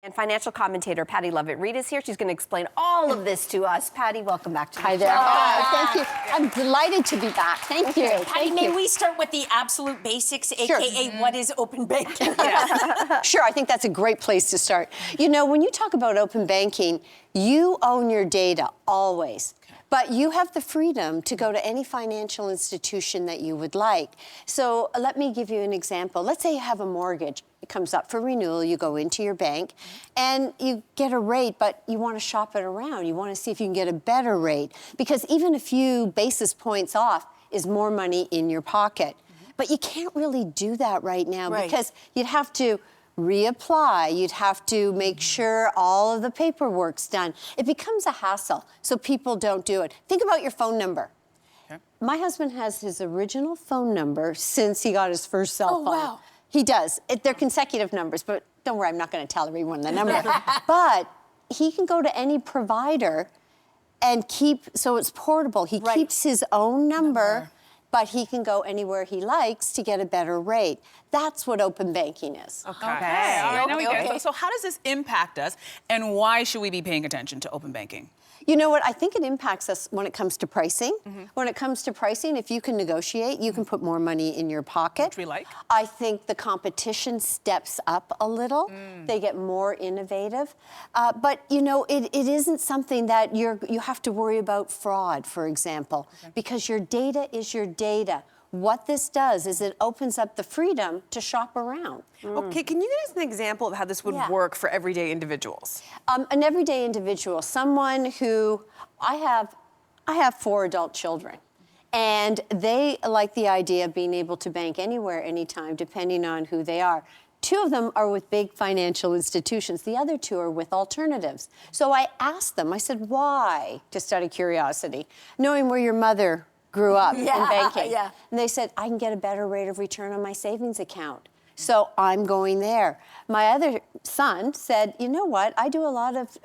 And financial commentator Pattie Lovett-Reid is here. She's going to explain all of this to us. Pattie, welcome back to the show. Hi there. Thank you. I'm delighted to be back. Thank you. Pattie, may we start with the absolute basics, a.k.a. what is open banking? Sure, I think that's a great place to start. You know, when you talk about open banking, you own your data always. But you have the freedom to go to any financial institution that you would like. So let me give you an example. Let's say you have a mortgage. It comes up for renewal. You go into your bank and you get a rate, but you want to shop it around. You want to see if you can get a better rate, because even a few basis points off is more money in your pocket. But you can't really do that right now because you'd have to reapply. You'd have to make sure all of the paperwork's done. It becomes a hassle, so people don't do it. Think about your phone number. Okay. My husband has his original phone number since he got his first cell phone. Wow. He does. They're consecutive numbers, but don't worry, I'm not going to tell everyone the number. But he can go to any provider and so it's portable. He keeps his own number, but he can go anywhere he likes to get a better rate. That's what open banking is. Okay. All right, now we get it. So how does this impact us, and why should we be paying attention to open banking? You know what? I think it impacts us when it comes to pricing. When it comes to pricing, if you can negotiate, you can put more money in your pocket. Which we like. I think the competition steps up a little. They get more innovative. But, you know, it isn't something that you have to worry about fraud, for example, because your data is your data. What this does is it opens up the freedom to shop around. Okay, can you give us an example of how this would work for everyday individuals? An everyday individual, someone who, I have 4 adult children, and they like the idea of being able to bank anywhere, anytime, depending on who they are. 2 of them are with big financial institutions. The other 2 are with alternatives. So I asked them, I said, why? Just out of curiosity, knowing where your mother grew up in banking. And they said, I can get a better rate of return on my savings account. So I'm going there. My other son said, you know what? I do a lot of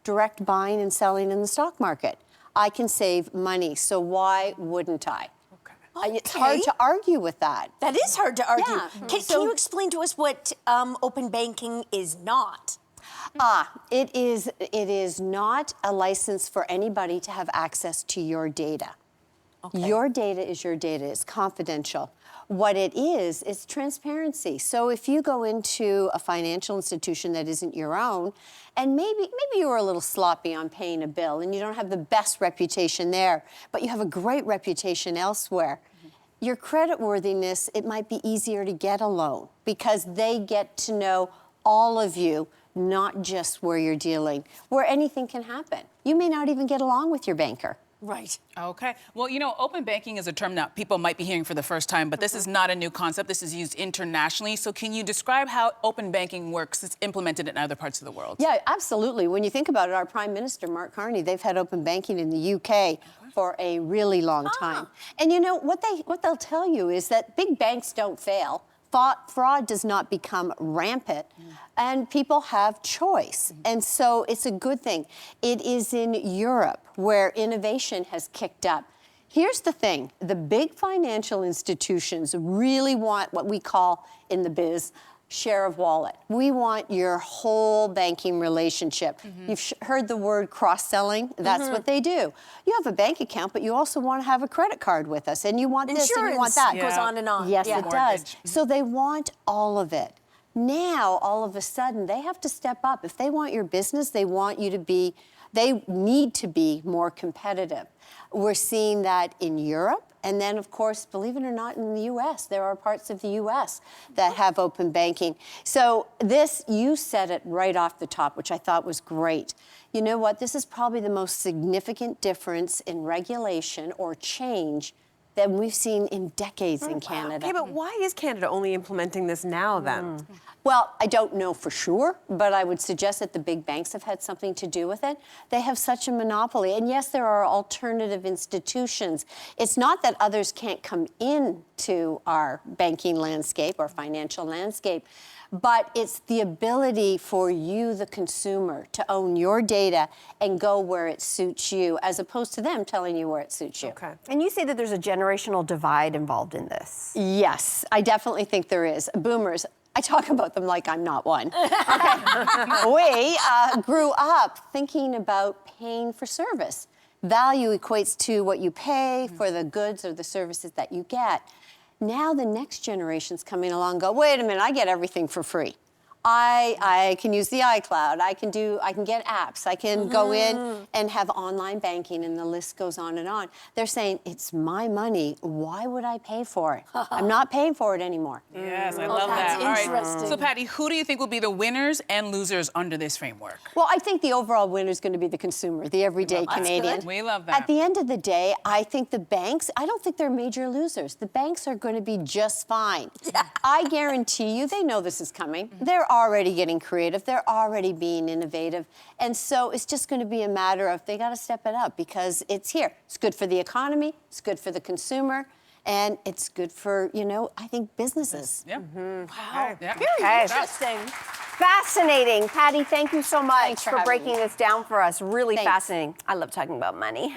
direct buying and selling in the stock market. I can save money, so why wouldn't I? It's hard to argue with that. That is hard to argue. Yeah. Can you explain to us what open banking is not? It is not a license for anybody to have access to your data. Your data is your data. It's confidential. What it is transparency. So if you go into a financial institution that isn't your own, and maybe you were a little sloppy on paying a bill and you don't have the best reputation there, but you have a great reputation elsewhere, your creditworthiness, it might be easier to get a loan because they get to know all of you, not just where you're dealing, where anything can happen. You may not even get along with your banker. Right. Okay. Well, you know, open banking is a term that people might be hearing for the first time, but this is not a new concept. This is used internationally. So can you describe how open banking works? It's implemented in other parts of the world. Yeah, absolutely. When you think about it, our Prime Minister, Mark Carney, they've had open banking in the UK for a really long time. And you know, what they'll tell you is that big banks don't fail. Fraud does not become rampant, and people have choice. And so it's a good thing. It is in Europe where innovation has kicked up. Here's the thing. The big financial institutions really want what we call in the biz share of wallet. We want your whole banking relationship. You've heard the word cross-selling. That's what they do. You have a bank account, but you also want to have a credit card with us, and you want this and you want that. Goes on and on. Yes, it does. So they want all of it. Now, all of a sudden, they have to step up. If they want your business, they need to be more competitive. We're seeing that in Europe. And then, of course, believe it or not, in the U.S., there are parts of the U.S. that have open banking. So this, you said it right off the top, which I thought was great. You know what? This is probably the most significant difference in regulation or change that we've seen in decades in Canada. Okay, but why is Canada only implementing this now, then? Well, I don't know for sure, but I would suggest that the big banks have had something to do with it. They have such a monopoly. And yes, there are alternative institutions. It's not that others can't come into our banking landscape, our financial landscape, but it's the ability for you, the consumer, to own your data and go where it suits you, as opposed to them telling you where it suits you. Okay. And you say that there's a generational divide involved in this. Yes, I definitely think there is. Boomers, I talk about them like I'm not one. Okay. We grew up thinking about paying for service. Value equates to what you pay for the goods or the services that you get. Now the next generation's coming along and go, wait a minute, I get everything for free. I can use the iCloud, I can get apps, I can go in and have online banking, and the list goes on and on. They're saying, it's my money, why would I pay for it? I'm not paying for it anymore. Yes, I love that. that's All right. interesting. So, Patty, who do you think will be the winners and losers under this framework? Well, I think the overall winner is going to be the consumer, the everyday Canadian. good. We love that. At the end of the day, I think the banks, I don't think they're major losers. The banks are going to be just fine. I guarantee you, they know this is coming. They're already getting creative. They're already being innovative. And so it's just going to be a matter of they got to step it up because it's here. It's good for the economy. It's good for the consumer. And it's good for, I think businesses. Yeah. Wow. Yeah. Okay. Interesting. Fascinating. Patty, thank you so much Thanks for having breaking me. this down for us. Really Thanks. fascinating. I love talking about money.